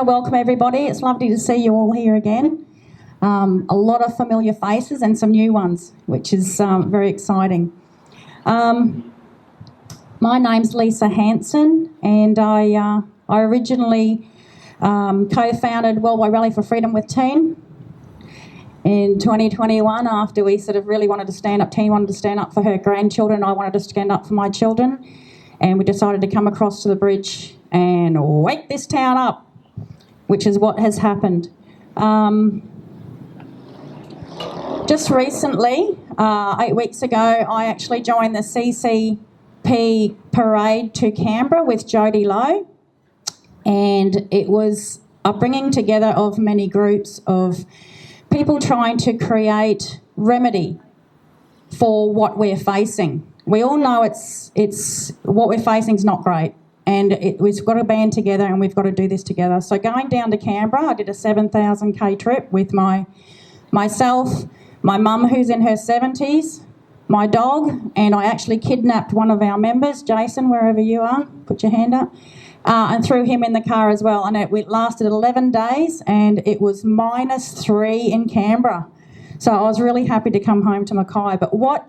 welcome everybody. It's lovely to see you all here again. A lot of familiar faces and some new ones, which is very exciting. My name's Lisa Hanson, and I originally co-founded Worldwide Rally for Freedom with Teen in 2021 after we sort of really wanted to stand up. Teen wanted to stand up for her grandchildren. I wanted to stand up for my children, and we decided to come across to the bridge and wake this town up, which is what has happened. Just recently, 8 weeks ago, I actually joined the CCP parade to Canberra with Jodie Lowe, and it was a bringing together of many groups of people trying to create remedy for what we're facing. We all know it's what we're facing is not great, and we've got to band together and we've got to do this together. So going down to Canberra, I did a 7,000k trip with myself, my mum who's in her 70s, my dog, and I actually kidnapped one of our members, Jason, wherever you are, put your hand up, and threw him in the car as well. And it lasted 11 days and it was -3 in Canberra. So I was really happy to come home to Mackay. But what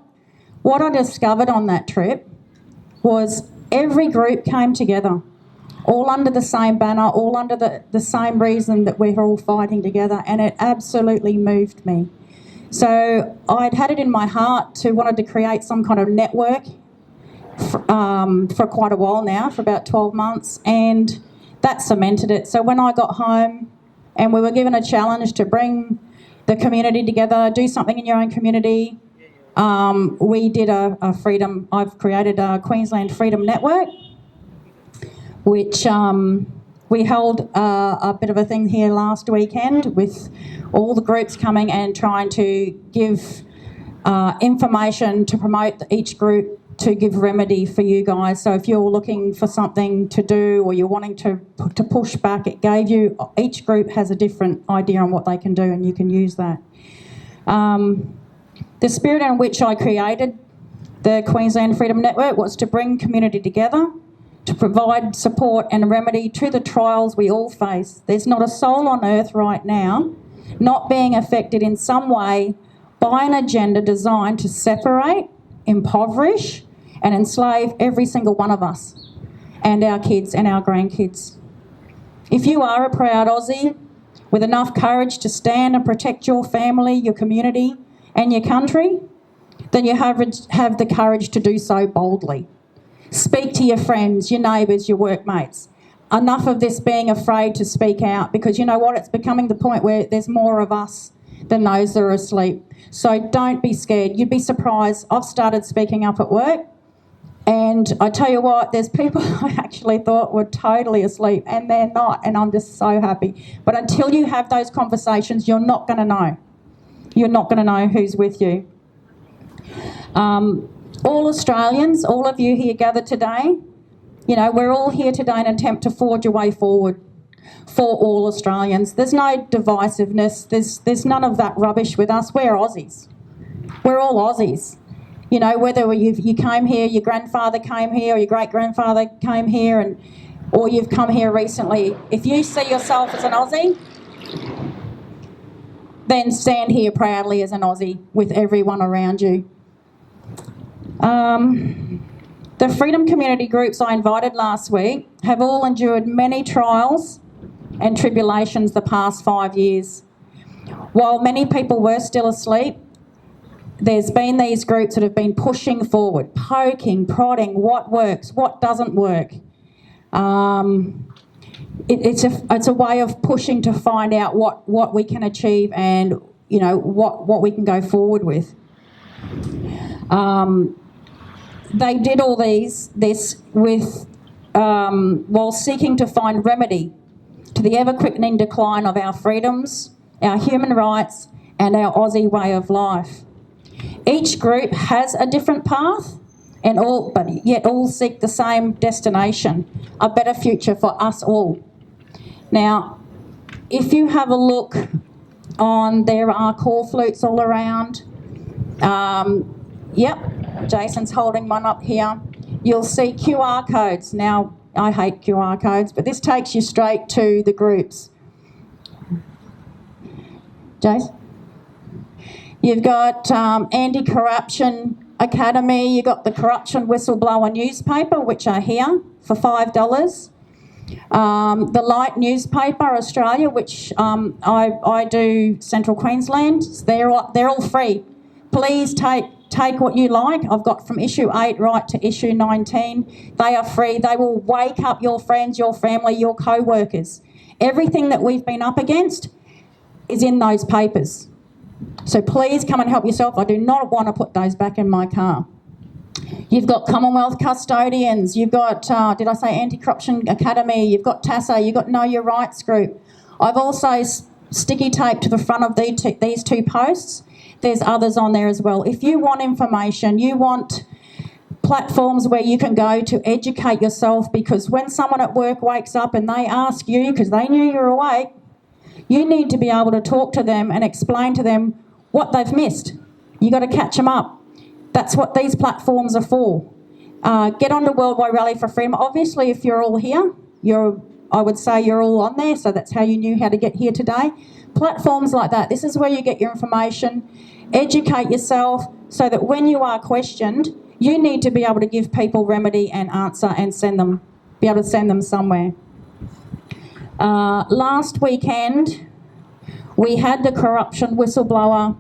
I discovered on that trip was every group came together, all under the same banner, all under the same reason that we're all fighting together, and it absolutely moved me. So I'd had it in my heart to wanted to create some kind of network for quite a while now, for about 12 months, and that cemented it. So when I got home and we were given a challenge to bring the community together, do something in your own community, we did a freedom. I've created a Queensland Freedom Network, which we held a bit of a thing here last weekend with all the groups coming and trying to give information to promote each group to give remedy for you guys. So if you're looking for something to do or you're wanting to push back, it gave you, each group has a different idea on what they can do and you can use that. The spirit in which I created the Queensland Freedom Network was to bring community together, to provide support and remedy to the trials we all face. There's not a soul on earth right now not being affected in some way by an agenda designed to separate, impoverish and enslave every single one of us and our kids and our grandkids. If you are a proud Aussie with enough courage to stand and protect your family, your community and your country, then you have the courage to do so boldly. Speak to your friends, your neighbours, your workmates. Enough of this being afraid to speak out, because you know what? It's becoming the point where there's more of us than those that are asleep. So don't be scared. You'd be surprised. I've started speaking up at work, and I tell you what, there's people I actually thought were totally asleep, and they're not, and I'm just so happy. But until you have those conversations, you're not going to know. You're not going to know who's with you. All Australians, all of you here gathered today, you know, we're all here today in an attempt to forge a way forward for all Australians. There's no divisiveness. There's none of that rubbish with us. We're Aussies. We're all Aussies. You know, whether you came here, your grandfather came here, or your great-grandfather came here, or you've come here recently. If you see yourself as an Aussie, then stand here proudly as an Aussie with everyone around you. The freedom community groups I invited last week have all endured many trials and tribulations the past 5 years. While many people were still asleep, there's been these groups that have been pushing forward, poking, prodding, what works, what doesn't work. It's a way of pushing to find out what we can achieve and, you know, what we can go forward with. They did all this with while seeking to find remedy to the ever-quickening decline of our freedoms, our human rights and our Aussie way of life. Each group has a different path, but yet all seek the same destination, a better future for us all. Now, if you have a look there are call flutes all around. Yep, Jason's holding one up here. You'll see QR codes. Now, I hate QR codes, but this takes you straight to the groups. Jace? You've got Anti-Corruption Academy. You've got the Corruption Whistleblower newspaper, which are here for $5. The Light newspaper, Australia, which I do Central Queensland. They're all free. Please take what you like. I've got from issue 8 right to issue 19. They are free. They will wake up your friends, your family, your co-workers. Everything that we've been up against is in those papers. So please come and help yourself. I do not want to put those back in my car. You've got Commonwealth Custodians. You've got, did I say Anti-Corruption Academy? You've got TASA. You've got Know Your Rights Group. I've also sticky taped to the front of these two posts. There's others on there as well. If you want information, you want platforms where you can go to educate yourself, because when someone at work wakes up and they ask you, because they knew you were awake, you need to be able to talk to them and explain to them what they've missed. You got to catch them up. That's what these platforms are for. Get on to Worldwide Rally for Freedom. Obviously, if you're all here, I would say you're all on there, so that's how you knew how to get here today. Platforms like that, this is where you get your information. Educate yourself so that when you are questioned, you need to be able to give people remedy and answer and be able to send them somewhere. Last weekend, we had the Corruption Whistleblower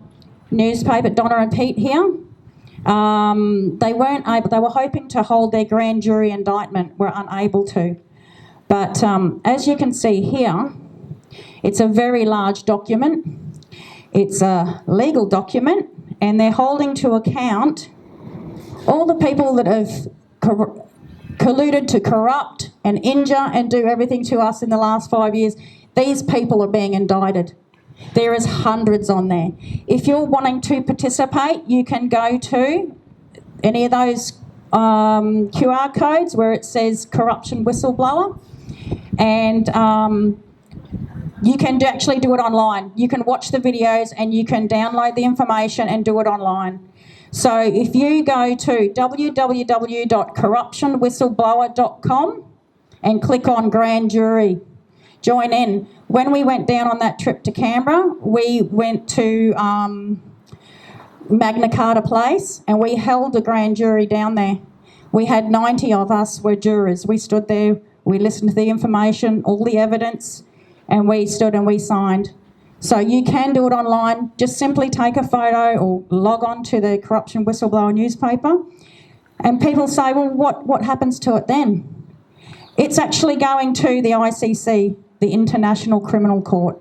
newspaper, Donna and Pete here. They weren't able, they were hoping to hold their grand jury indictment, were unable to. But as you can see here, it's a very large document. It's a legal document, and they're holding to account all the people that have colluded to corrupt and injure and do everything to us in the last 5 years. These people are being indicted. There is hundreds on there. If you're wanting to participate, you can go to any of those QR codes where it says Corruption Whistleblower, and you can actually do it online. You can watch the videos and you can download the information and do it online. So if you go to www.corruptionwhistleblower.com and click on Grand Jury, join in. When we went down on that trip to Canberra, we went to Magna Carta Place and we held the grand jury down there. We had 90 of us were jurors. We stood there, we listened to the information, all the evidence, and we stood and we signed. So you can do it online. Just simply take a photo or log on to the Corruption Whistleblower newspaper. And people say, well, what happens to it then? It's actually going to the ICC, the International Criminal Court.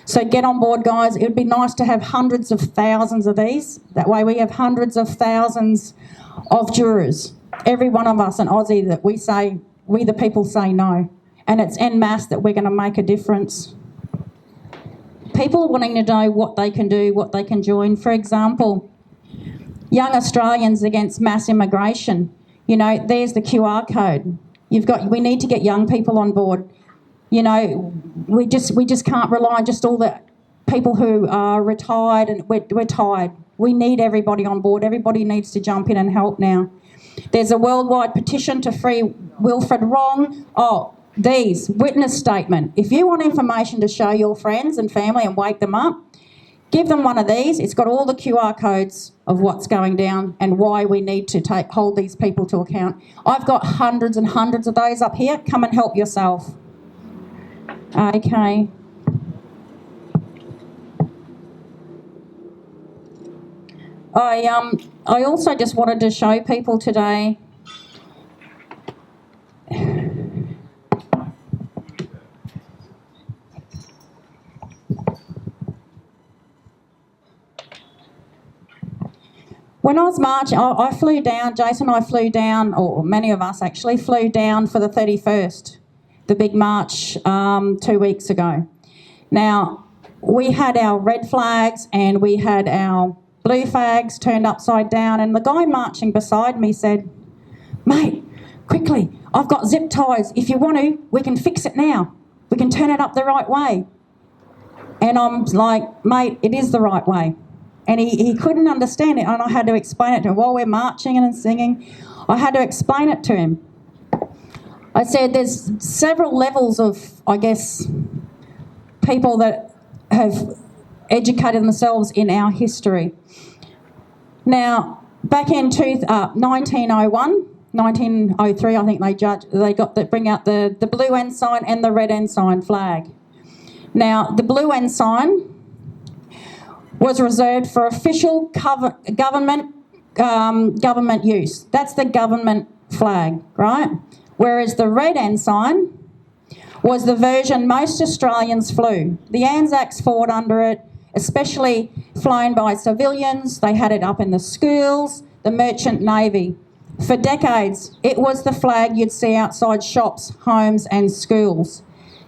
So get on board, guys. It would be nice to have hundreds of thousands of these. That way we have hundreds of thousands of jurors, every one of us an Aussie, that we the people say no. And it's en masse that we're going to make a difference. People are wanting to know what they can do, what they can join. For example, Young Australians Against Mass Immigration. You know, there's the QR code. We need to get young people on board. You know, we just can't rely on just all the people who are retired, and we're tired. We need everybody on board. Everybody needs to jump in and help now. There's a worldwide petition to free Wilfred Wrong. These witness statement. If you want information to show your friends and family and wake them up, give them one of these. It's got all the QR codes of what's going down and why we need to hold these people to account. I've got hundreds and hundreds of those up here. Come and help yourself. Okay. I also just wanted to show people today. When I was marching, I flew down, Jason and I flew down, or many of us actually flew down for the 31st, the big march 2 weeks ago. Now, we had our red flags and we had our blue flags turned upside down, and the guy marching beside me said, "Mate, quickly, I've got zip ties. If you want to, we can fix it now. We can turn it up the right way." And I'm like, "Mate, it is the right way." And he couldn't understand it, and I had to explain it to him. While we're marching and singing, I had to explain it to him. I said there's several levels of, I guess, people that have educated themselves in our history. Now, back in 1901, 1903, I think they got to bring out the blue ensign and the red ensign flag. Now, the blue ensign was reserved for official government use. That's the government flag, right? Whereas the red ensign was the version most Australians flew. The Anzacs fought under it, especially flown by civilians. They had it up in the schools, the merchant navy. For decades, it was the flag you'd see outside shops, homes and schools.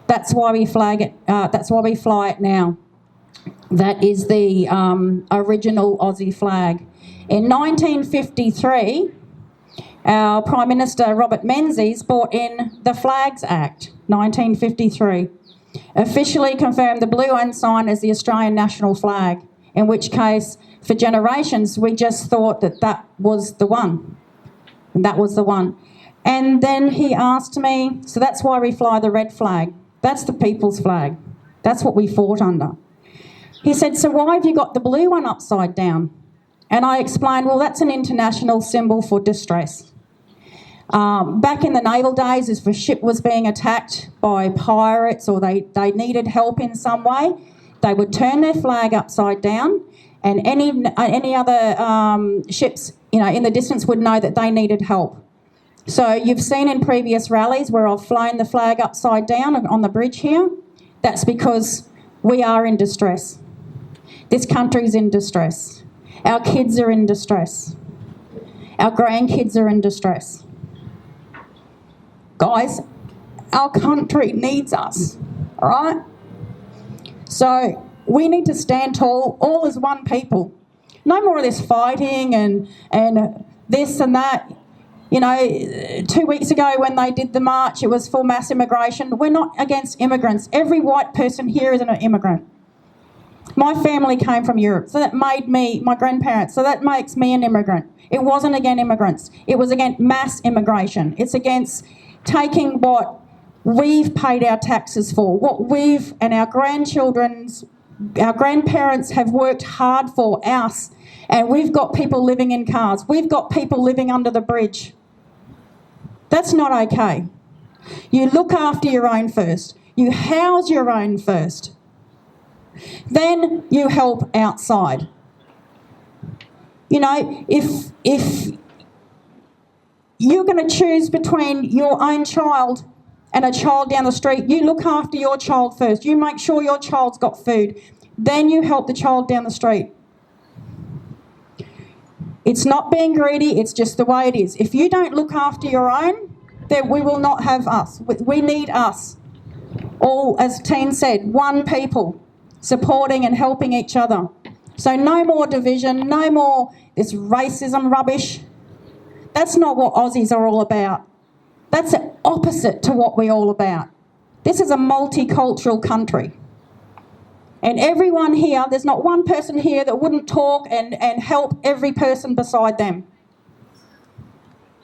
That's why we flag it. That's why we fly it now. That is the original Aussie flag. In 1953, our Prime Minister, Robert Menzies, brought in the Flags Act, 1953, officially confirmed the blue ensign as the Australian national flag, in which case, for generations, we just thought that was the one. And that was the one. And then he asked me, so that's why we fly the red flag. That's the people's flag. That's what we fought under. He said, so why have you got the blue one upside down? And I explained, well, that's an international symbol for distress. Back in the naval days, if a ship was being attacked by pirates or they needed help in some way, they would turn their flag upside down, and any other ships, in the distance would know that they needed help. So you've seen in previous rallies where I've flown the flag upside down on the bridge here. That's because we are in distress. This country's in distress. Our kids are in distress. Our grandkids are in distress. Guys, our country needs us, all right? So we need to stand tall, all as one people. No more of this fighting and this and that. 2 weeks ago when they did the march, it was for mass immigration. We're not against immigrants. Every white person here is an immigrant. My family came from Europe, so that made me, my grandparents, so that makes me an immigrant. It wasn't against immigrants. It was against mass immigration. It's against taking what we've paid our taxes for, what we've and our grandparents have worked hard for us, and we've got people living in cars. We've got people living under the bridge. That's not okay. You look after your own first. You house your own first. Then you help outside. If you're going to choose between your own child and a child down the street, you look after your child first. You make sure your child's got food. Then you help the child down the street. It's not being greedy, it's just the way it is. If you don't look after your own, then we will not have us. We need us. All, as Teen said, one people supporting and helping each other. So no more division, no more this racism rubbish. That's not what Aussies are all about. That's the opposite to what we're all about. This is a multicultural country. And everyone here, there's not one person here that wouldn't talk and help every person beside them.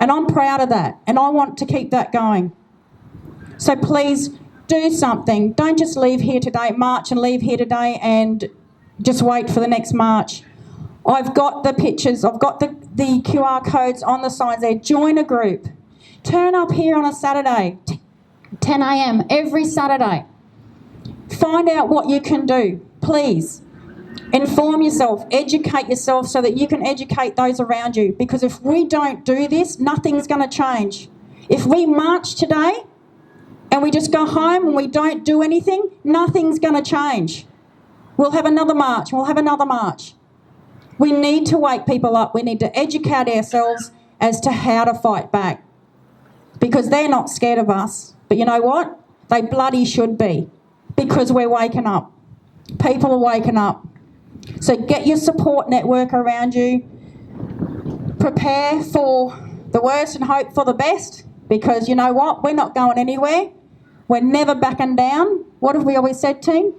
And I'm proud of that, and I want to keep that going. So please do something. Don't just leave here today, march and leave here today and just wait for the next march. I've got the pictures, I've got the QR codes on the signs there. Join a group. Turn up here on a Saturday, 10 a.m. every Saturday. Find out what you can do, please. Inform yourself, educate yourself so that you can educate those around you. Because if we don't do this, nothing's going to change. If we march today and we just go home and we don't do anything, nothing's going to change. We'll have another march, we'll have another march. We need to wake people up. We need to educate ourselves as to how to fight back. Because they're not scared of us. But you know what? They bloody should be. Because we're waking up. People are waking up. So get your support network around you. Prepare for the worst and hope for the best. Because you know what? We're not going anywhere. We're never backing down. What have we always said, team?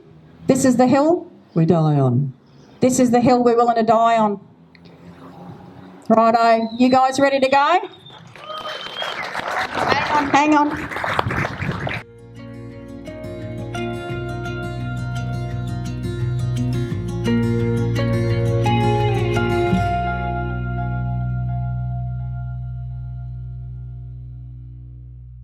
This is the hill we die on. This is the hill we're willing to die on. Righto. You guys ready to go? Hang on.